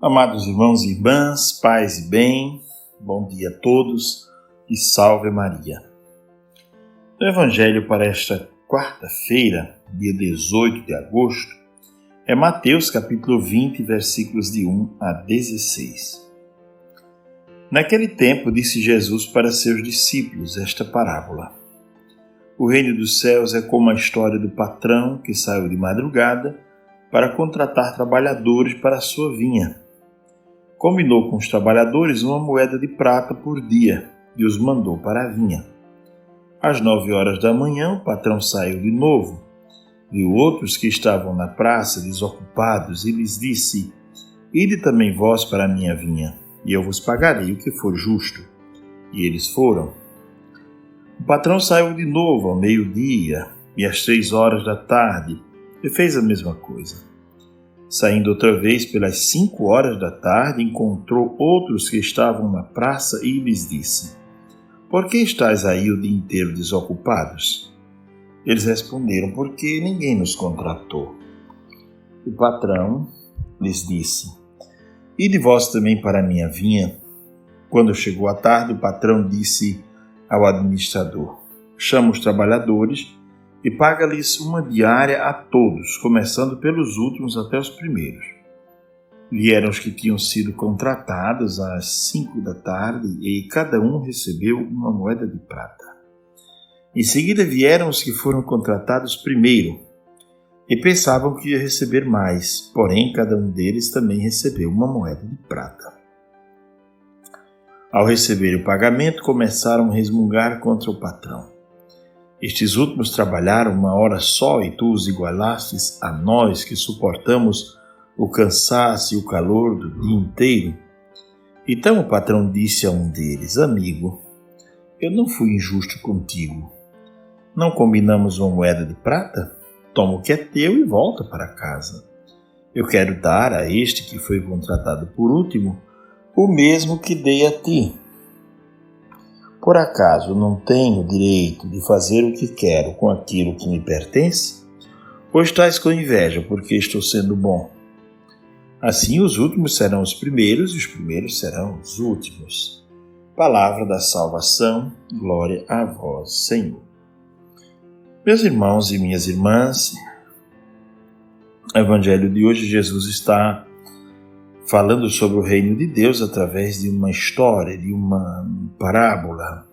Amados irmãos e irmãs, paz e bem, bom dia a todos e salve Maria. O Evangelho para esta quarta-feira, dia 18 de agosto, é Mateus capítulo 20, versículos de 1 a 16. Naquele tempo disse Jesus para seus discípulos esta parábola. O reino dos céus é como a história do patrão que saiu de madrugada para contratar trabalhadores para a sua vinha. Combinou com os trabalhadores uma moeda de prata por dia e os mandou para a vinha. Às 9 horas da manhã, o patrão saiu de novo. Viu outros que estavam na praça desocupados e lhes disse: Ide também vós para a minha vinha, e eu vos pagarei o que for justo. E eles foram. O patrão saiu de novo ao meio-dia e às 3 horas da tarde e fez a mesma coisa. Saindo outra vez pelas 5 horas da tarde, encontrou outros que estavam na praça e lhes disse: Por que estáis aí o dia inteiro desocupados? Eles responderam: Porque ninguém nos contratou. O patrão lhes disse: Ide vós também para a minha vinha. Quando chegou a tarde, o patrão disse ao administrador: Chama os trabalhadores e paga-lhes uma diária a todos, começando pelos últimos até os primeiros. Vieram os que tinham sido contratados às 5 da tarde e cada um recebeu uma moeda de prata. Em seguida vieram os que foram contratados primeiro e pensavam que ia receber mais, porém cada um deles também recebeu uma moeda de prata. Ao receber o pagamento, começaram a resmungar contra o patrão. Estes últimos trabalharam 1 hora só e tu os igualastes a nós que suportamos o cansaço e o calor do dia inteiro. Então o patrão disse a um deles: Amigo, eu não fui injusto contigo. Não combinamos uma moeda de prata? Toma o que é teu e volta para casa. Eu quero dar a este que foi contratado por último o mesmo que dei a ti. Por acaso não tenho direito de fazer o que quero com aquilo que me pertence? Ou estás com inveja porque estou sendo bom? Assim os últimos serão os primeiros e os primeiros serão os últimos. Palavra da salvação, glória a vós, Senhor. Meus irmãos e minhas irmãs, no Evangelho de hoje Jesus está falando sobre o reino de Deus através de uma história, de uma parábola.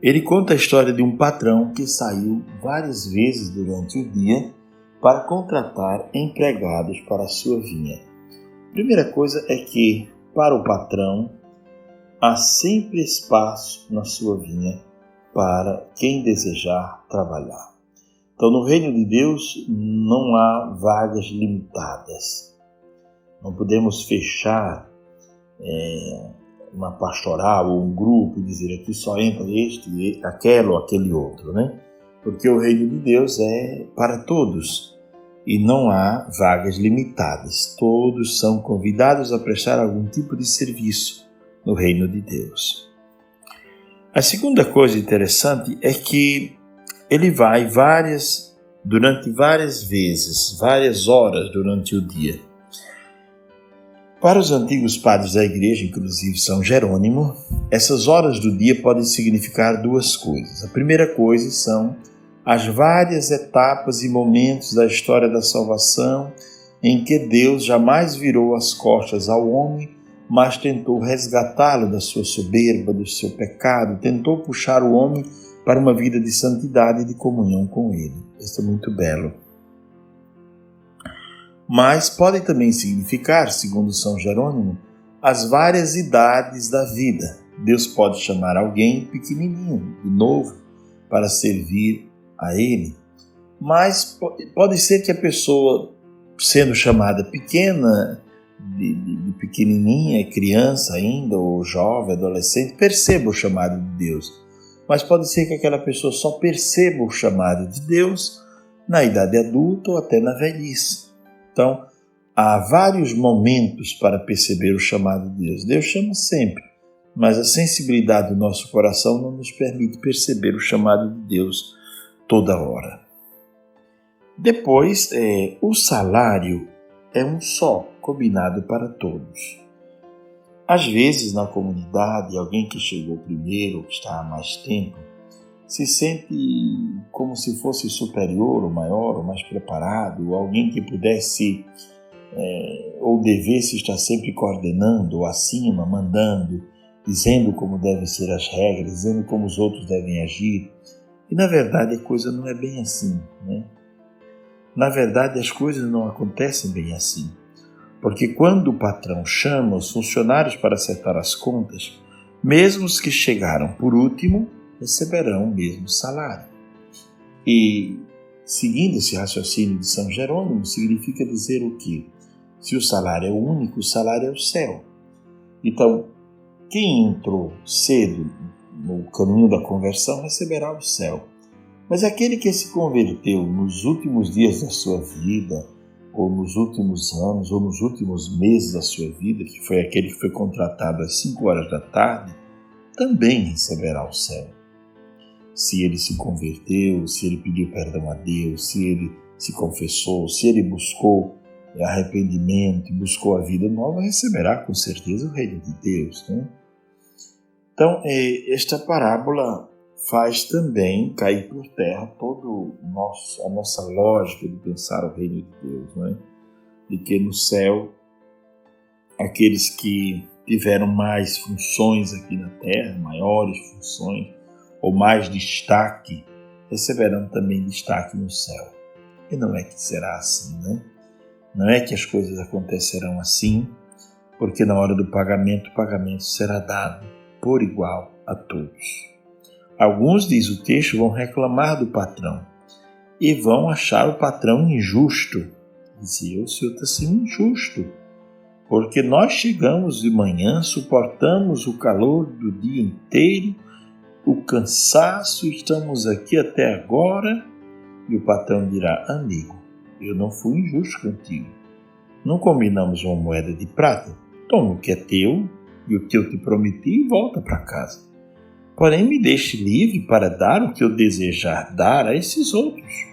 Ele conta a história de um patrão que saiu várias vezes durante o dia para contratar empregados para a sua vinha. A primeira coisa é que, para o patrão, há sempre espaço na sua vinha para quem desejar trabalhar. Então, no reino de Deus não há vagas limitadas. Não podemos fechar uma pastoral ou um grupo e dizer aqui só entra este, aquele ou aquele outro, né? Porque o reino de Deus é para todos e não há vagas limitadas. Todos são convidados a prestar algum tipo de serviço no reino de Deus. A segunda coisa interessante é que ele vai durante várias vezes, várias horas durante o dia. Para os antigos padres da igreja, inclusive São Jerônimo, essas horas do dia podem significar duas coisas. A primeira coisa são as várias etapas e momentos da história da salvação em que Deus jamais virou as costas ao homem, mas tentou resgatá-lo da sua soberba, do seu pecado, tentou puxar o homem para uma vida de santidade e de comunhão com ele. Isso é muito belo. Mas podem também significar, segundo São Jerônimo, as várias idades da vida. Deus pode chamar alguém pequenininho, de novo, para servir a Ele. Mas pode ser que a pessoa, sendo chamada pequena, de pequenininha, criança ainda, ou jovem, adolescente, perceba o chamado de Deus. Mas pode ser que aquela pessoa só perceba o chamado de Deus na idade adulta ou até na velhice. Então, há vários momentos para perceber o chamado de Deus. Deus chama sempre, mas a sensibilidade do nosso coração não nos permite perceber o chamado de Deus toda hora. Depois, o salário é um só, combinado para todos. Às vezes, na comunidade, alguém que chegou primeiro, ou que está há mais tempo, se sente como se fosse superior, ou maior, ou mais preparado, ou alguém que pudesse ou devesse estar sempre coordenando, ou acima, mandando, dizendo como devem ser as regras, dizendo como os outros devem agir. E, na verdade, a coisa não é bem assim, né? Na verdade, as coisas não acontecem bem assim. Porque quando o patrão chama os funcionários para acertar as contas, mesmo os que chegaram por último receberão o mesmo salário. E, seguindo esse raciocínio de São Jerônimo, significa dizer o quê? Se o salário é único, o salário é o céu. Então, quem entrou cedo no caminho da conversão receberá o céu. Mas aquele que se converteu nos últimos dias da sua vida, ou nos últimos anos, ou nos últimos meses da sua vida, que foi aquele que foi contratado às 5 horas da tarde, também receberá o céu. Se ele se converteu, se ele pediu perdão a Deus, se ele se confessou, se ele buscou arrependimento, buscou a vida nova, receberá com certeza o reino de Deus, né? Então, esta parábola faz também cair por terra toda a nossa lógica de pensar o reino de Deus, não é? De que no céu, aqueles que tiveram mais funções aqui na terra, maiores funções, ou mais destaque, receberão também destaque no céu. E não é que será assim, né? Não é que as coisas acontecerão assim, porque na hora do pagamento, o pagamento será dado por igual a todos. Alguns, diz o texto, vão reclamar do patrão e vão achar o patrão injusto. Dizia, o senhor está sendo injusto, porque nós chegamos de manhã, suportamos o calor do dia inteiro, o cansaço, estamos aqui até agora. E o patrão dirá, amigo, eu não fui injusto contigo. Não combinamos uma moeda de prata? Toma o que é teu e o que eu te prometi e volta para casa. Porém, me deixe livre para dar o que eu desejar dar a esses outros.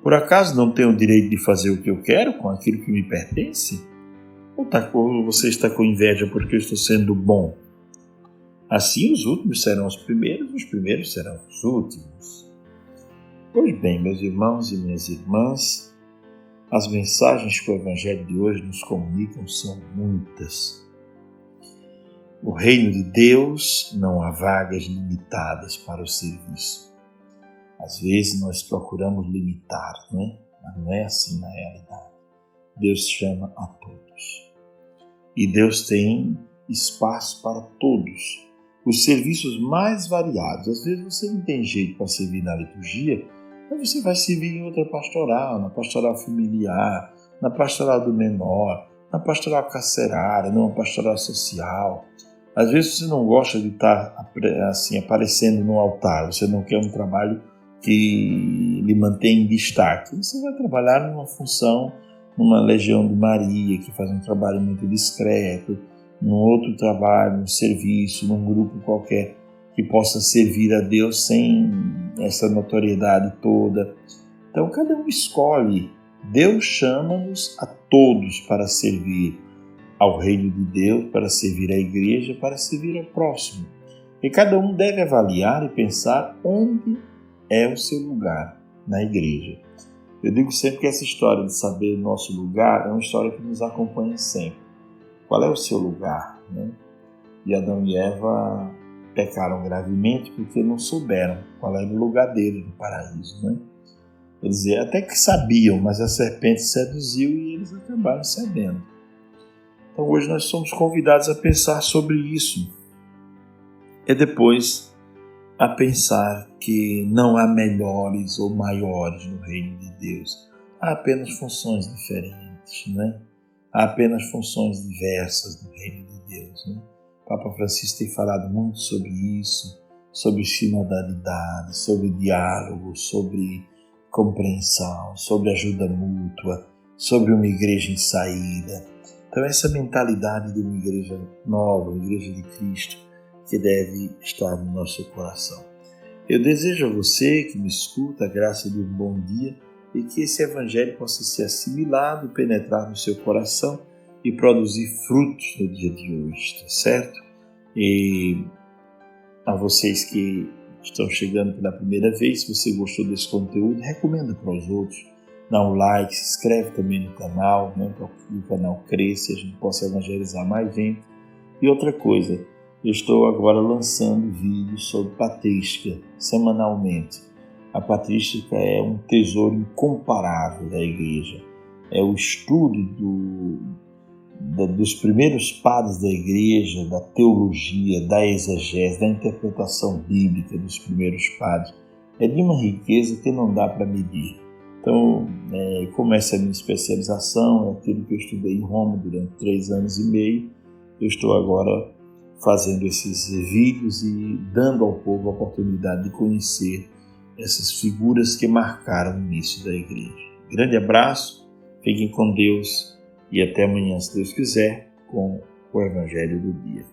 Por acaso não tenho o direito de fazer o que eu quero com aquilo que me pertence? Ou você está com inveja porque eu estou sendo bom? Assim os últimos serão os primeiros serão os últimos. Pois bem, meus irmãos e minhas irmãs, as mensagens que o Evangelho de hoje nos comunicam são muitas. No reino de Deus não há vagas limitadas para o serviço. Às vezes nós procuramos limitar, não é? Mas não é assim na realidade. Deus chama a todos. E Deus tem espaço para todos. Os serviços mais variados. Às vezes você não tem jeito para servir na liturgia, mas você vai servir em outra pastoral, na pastoral familiar, na pastoral do menor, na pastoral carcerária, numa pastoral social. Às vezes você não gosta de estar assim, aparecendo no altar, você não quer um trabalho que lhe mantém em destaque. Você vai trabalhar numa função, numa Legião de Maria, que faz um trabalho muito discreto, num outro trabalho, num serviço, num grupo qualquer, que possa servir a Deus sem essa notoriedade toda. Então, cada um escolhe. Deus chama-nos a todos para servir ao reino de Deus, para servir à igreja, para servir ao próximo. E cada um deve avaliar e pensar onde é o seu lugar na igreja. Eu digo sempre que essa história de saber o nosso lugar é uma história que nos acompanha sempre. Qual é o seu lugar, né? E Adão e Eva pecaram gravemente porque não souberam qual era o lugar deles no paraíso, né? Quer dizer, até que sabiam, mas a serpente seduziu e eles acabaram cedendo. Então hoje nós somos convidados a pensar sobre isso. E depois a pensar que não há melhores ou maiores no reino de Deus. Há apenas funções diferentes, né? Há apenas funções diversas no reino de Deus, né? O Papa Francisco tem falado muito sobre isso, sobre sinodalidade, sobre diálogo, sobre compreensão, sobre ajuda mútua, sobre uma igreja em saída. Então essa mentalidade de uma igreja nova, uma igreja de Cristo, que deve estar no nosso coração. Eu desejo a você que me escuta a graça de um bom dia e que esse Evangelho possa ser assimilado, penetrar no seu coração e produzir frutos no dia de hoje, tá certo? E a vocês que estão chegando pela primeira vez, se você gostou desse conteúdo, recomenda para os outros, dá um like, se inscreve também no canal, né, para que o canal cresça e a gente possa evangelizar mais gente. E outra coisa, eu estou agora lançando vídeos sobre patrística semanalmente. A patrística é um tesouro incomparável da igreja. É o estudo dos primeiros padres da igreja, da teologia, da exegese, da interpretação bíblica dos primeiros padres. É de uma riqueza que não dá para medir. Então, como essa é a minha especialização, é aquilo que eu estudei em Roma durante 3 anos e meio, eu estou agora fazendo esses vídeos e dando ao povo a oportunidade de conhecer essas figuras que marcaram o início da igreja. Grande abraço, fiquem com Deus e até amanhã, se Deus quiser, com o Evangelho do Dia.